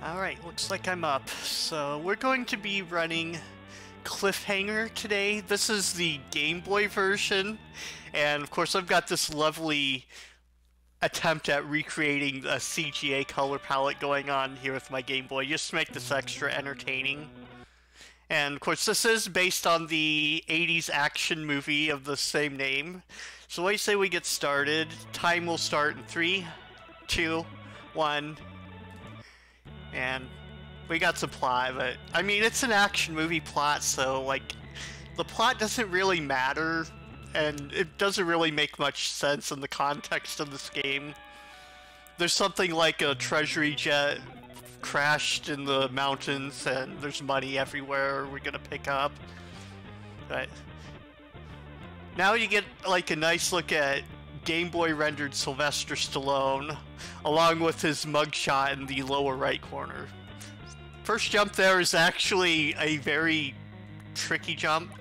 Alright, looks like I'm up. So we're going to be running Cliffhanger today. This is the Game Boy version, and of course I've got this lovely attempt at recreating a CGA color palette going on here with my Game Boy, just to make this extra entertaining. And of course this is based on the 80s action movie of the same name. So what do you say we get started? Time will start in 3, 2, 1... And we got some plot, but I mean, it's an action movie plot, so like, the plot doesn't really matter, and it doesn't really make much sense in the context of this game. There's something like a treasury jet crashed in the mountains, and there's money everywhere we're gonna pick up. But now you get like a nice look at Game Boy rendered Sylvester Stallone, along with his mugshot in the lower right corner. First jump there is actually a very tricky jump.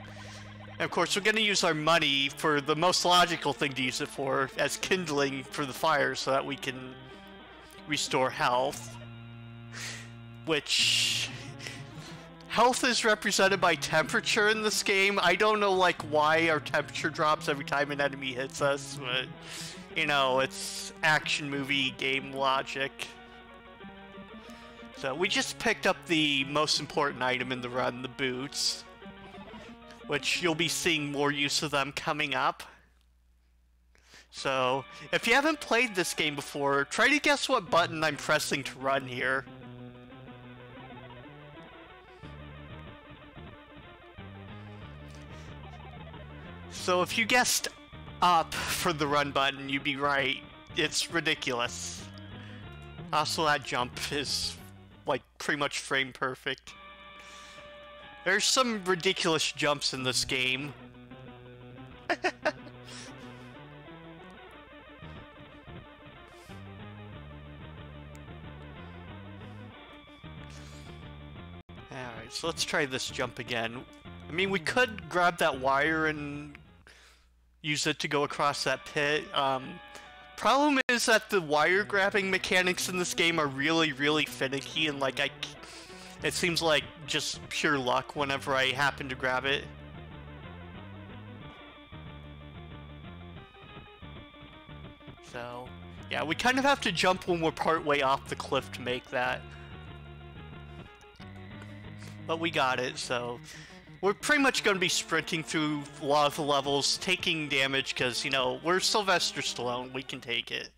And of course, we're going to use our money for the most logical thing to use it for, as kindling for the fire so that we can restore health. Which... health is represented by temperature in this game. I don't know, like, why our temperature drops every time an enemy hits us, but, you know, it's action movie game logic. So, we just picked up the most important item in the run, the boots, which you'll be seeing more use of them coming up. So, if you haven't played this game before, try to guess what button I'm pressing to run here. So if you guessed up for the run button, you'd be right. It's ridiculous. Also, that jump is, like, pretty much frame perfect. There's some ridiculous jumps in this game. Alright, so let's try this jump again. I mean, we could grab that wire and use it to go across that pit. Problem is that the wire grabbing mechanics in this game are really, really finicky, and like it seems like just pure luck whenever I happen to grab it. So, yeah, we kind of have to jump when we're part way off the cliff to make that. But we got it, so... we're pretty much going to be sprinting through a lot of the levels, taking damage, because, you know, we're Sylvester Stallone, we can take it.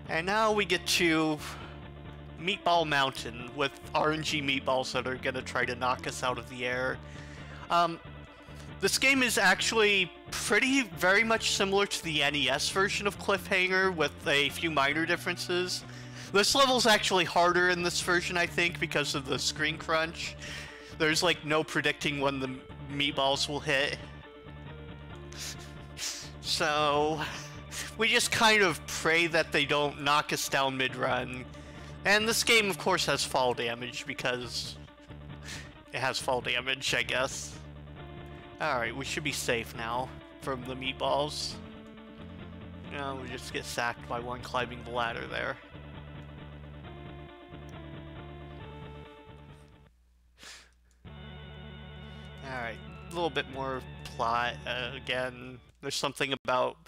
And now we get to Meatball Mountain, with RNG meatballs that are going to try to knock us out of the air. This game is actually very much similar to the NES version of Cliffhanger, with a few minor differences. This level's actually harder in this version, I think, because of the screen crunch. There's, like, no predicting when the meatballs will hit. So, we just kind of pray that they don't knock us down mid-run. And this game, of course, has fall damage, because it has fall damage, I guess. Alright, we should be safe now from the meatballs. No, we just get sacked by one climbing the ladder there. Alright, a little bit more plot. Again, there's something about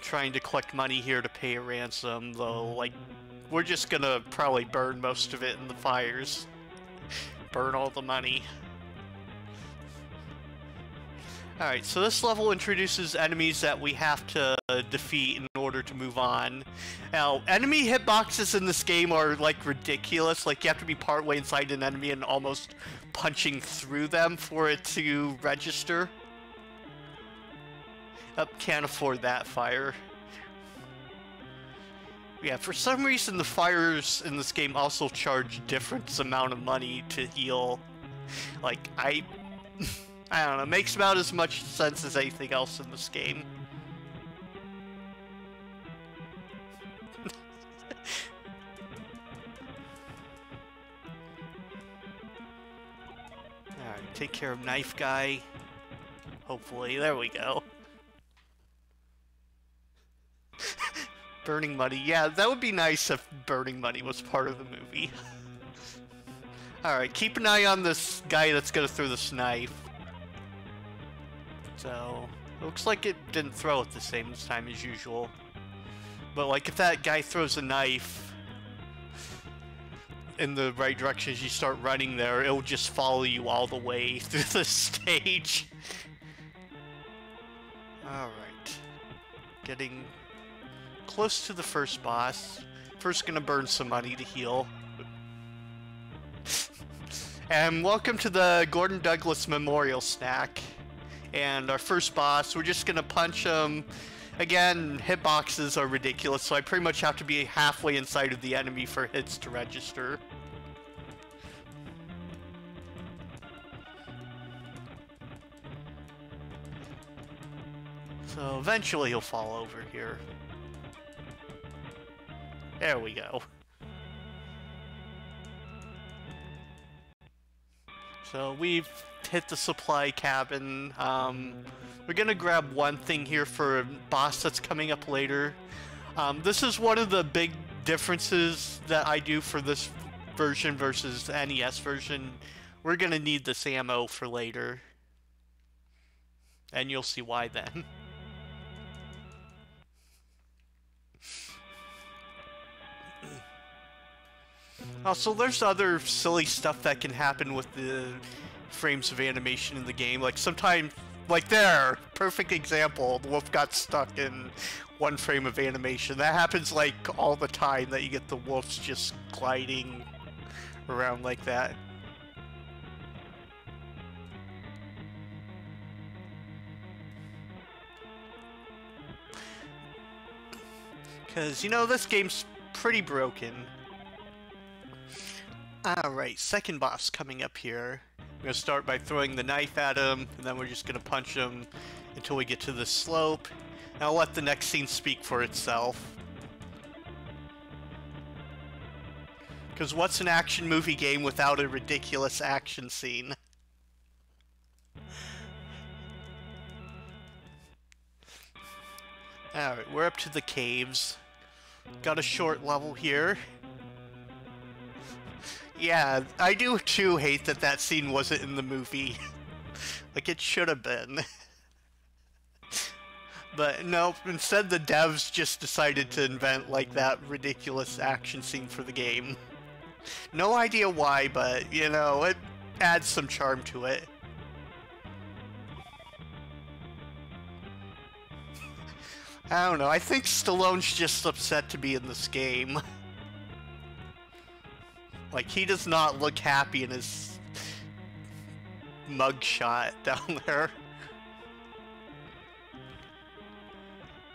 trying to collect money here to pay a ransom, though, like, we're just gonna probably burn most of it in the fires. Burn all the money. Alright, so this level introduces enemies that we have to defeat in order to move on. Now, enemy hitboxes in this game are, like, ridiculous. Like, you have to be partway inside an enemy and almost punching through them for it to register. Can't afford that fire. Yeah, for some reason the fires in this game also charge different amount of money to heal. Like, I don't know, it makes about as much sense as anything else in this game. Alright, take care of Knife Guy. Hopefully, there we go. Burning money. Yeah, that would be nice if burning money was part of the movie. Alright, keep an eye on this guy that's gonna throw this knife. So, looks like it didn't throw at the same time as usual. But like if that guy throws a knife in the right direction as you start running there, it'll just follow you all the way through the stage. Alright. Getting close to the first boss. First gonna burn some money to heal. And welcome to the Gordon Douglas Memorial Snack. And our first boss, we're just gonna punch him. Again, hitboxes are ridiculous, so I pretty much have to be halfway inside of the enemy for hits to register. So eventually he'll fall over here. There we go. So we've hit the supply cabin. We're gonna grab one thing here for a boss that's coming up later. This is one of the big differences that I do for this version versus the NES version. We're gonna need this ammo for later. And you'll see why then. Also, there's other silly stuff that can happen with the frames of animation in the game. Like sometimes, like there, perfect example, the wolf got stuck in one frame of animation. That happens like all the time, that you get the wolves just gliding around like that. Because, you know, this game's pretty broken. Alright, second boss coming up here. I'm going to start by throwing the knife at him, and then we're just going to punch him until we get to the slope. And I'll let the next scene speak for itself. Because what's an action movie game without a ridiculous action scene? Alright, we're up to the caves. Got a short level here. Yeah, I do too hate that that scene wasn't in the movie. Like, it should have been. But no, instead the devs just decided to invent, like, that ridiculous action scene for the game. No idea why, but, you know, it adds some charm to it. I don't know, I think Stallone's just upset to be in this game. Like, he does not look happy in his mugshot down there.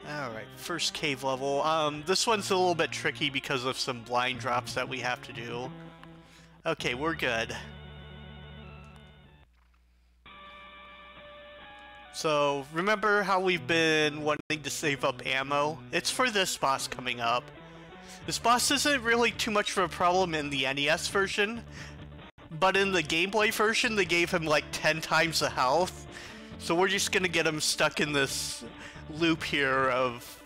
Alright, first cave level. This one's a little bit tricky because of some blind drops that we have to do. Okay, we're good. So, remember how we've been wanting to save up ammo? It's for this boss coming up. This boss isn't really too much of a problem in the NES version, but in the Game Boy version they gave him like 10 times the health, so we're just gonna get him stuck in this loop here of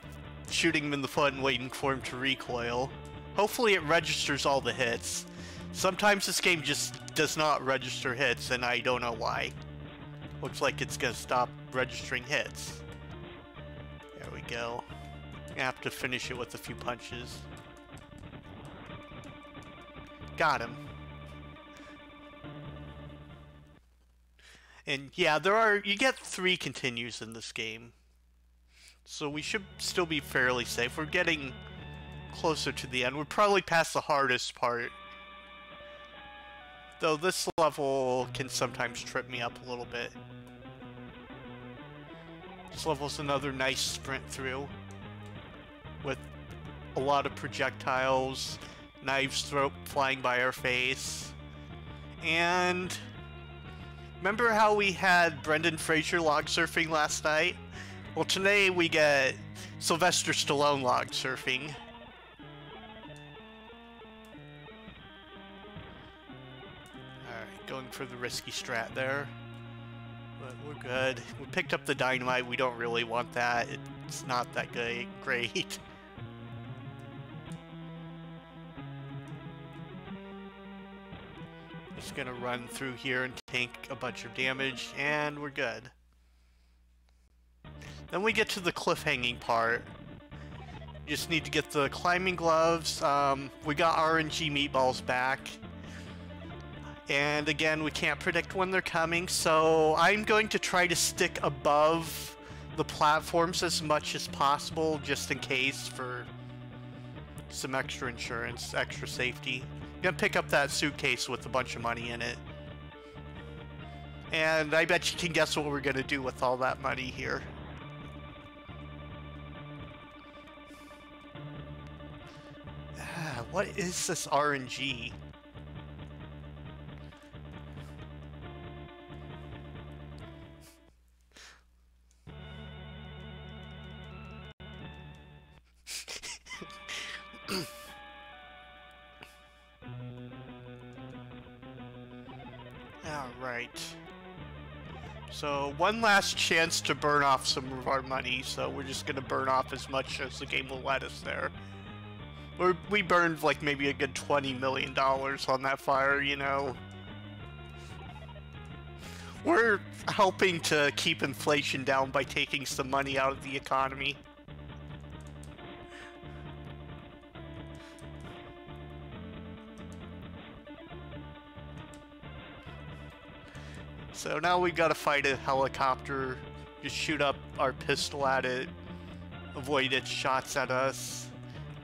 shooting him in the foot and waiting for him to recoil. Hopefully it registers all the hits. Sometimes this game just does not register hits, and I don't know why. Looks like it's gonna stop registering hits. There we go. I have to finish it with a few punches. Got him. And yeah, you get 3 continues in this game. So we should still be fairly safe. We're getting closer to the end. We're probably past the hardest part. Though this level can sometimes trip me up a little bit. This level's another nice sprint through. With a lot of projectiles, knives flying by our face. And remember how we had Brendan Fraser log surfing last night? Well, today we get Sylvester Stallone log surfing. Alright, going for the risky strat there. But we're good. We picked up the dynamite. We don't really want that. It's not that great. Just gonna run through here and take a bunch of damage, and we're good. Then we get to the cliffhanging part. You just need to get the climbing gloves. We got RNG meatballs back. And again, we can't predict when they're coming, so I'm going to try to stick above the platforms as much as possible, just in case, for some extra insurance, extra safety. I'm gonna pick up that suitcase with a bunch of money in it. And I bet you can guess what we're gonna do with all that money here. What is this RNG? Alright. So, one last chance to burn off some of our money, so we're just gonna burn off as much as the game will let us there. We burned like maybe a good $20 million on that fire, you know. We're helping to keep inflation down by taking some money out of the economy. So now we gotta fight a helicopter, just shoot up our pistol at it, avoid its shots at us.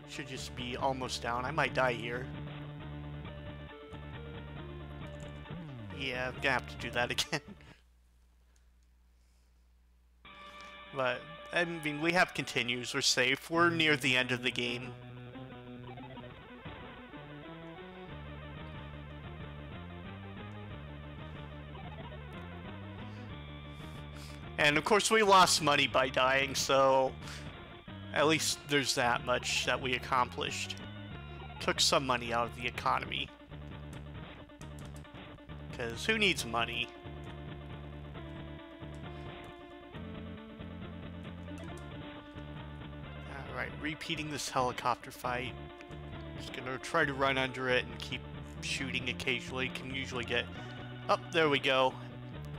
Should just be almost down. I might die here. Yeah, I'm gonna have to do that again. But, I mean, we have continues, we're safe, we're near the end of the game. And of course we lost money by dying, so at least there's that much that we accomplished. Took some money out of the economy. Because who needs money? Alright, repeating this helicopter fight. Just gonna try to run under it and keep shooting occasionally. Can usually get... Oh, there we go.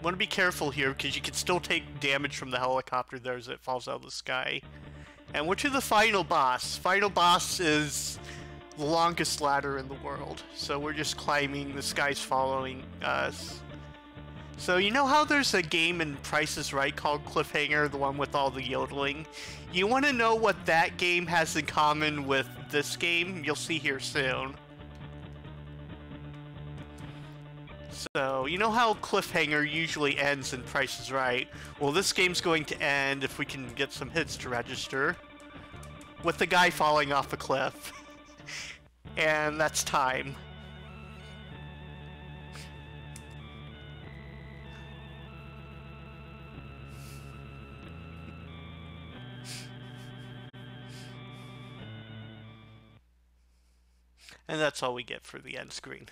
Want to be careful here, because you can still take damage from the helicopter there as it falls out of the sky. And we're to the final boss. Final boss is the longest ladder in the world. So we're just climbing, the sky's following us. So you know how there's a game in Price is Right called Cliffhanger, the one with all the yodeling? You want to know what that game has in common with this game? You'll see here soon. So, you know how Cliffhanger usually ends in Price is Right? Well, this game's going to end, if we can get some hits to register, with the guy falling off a cliff. And that's time. And that's all we get for the end screen.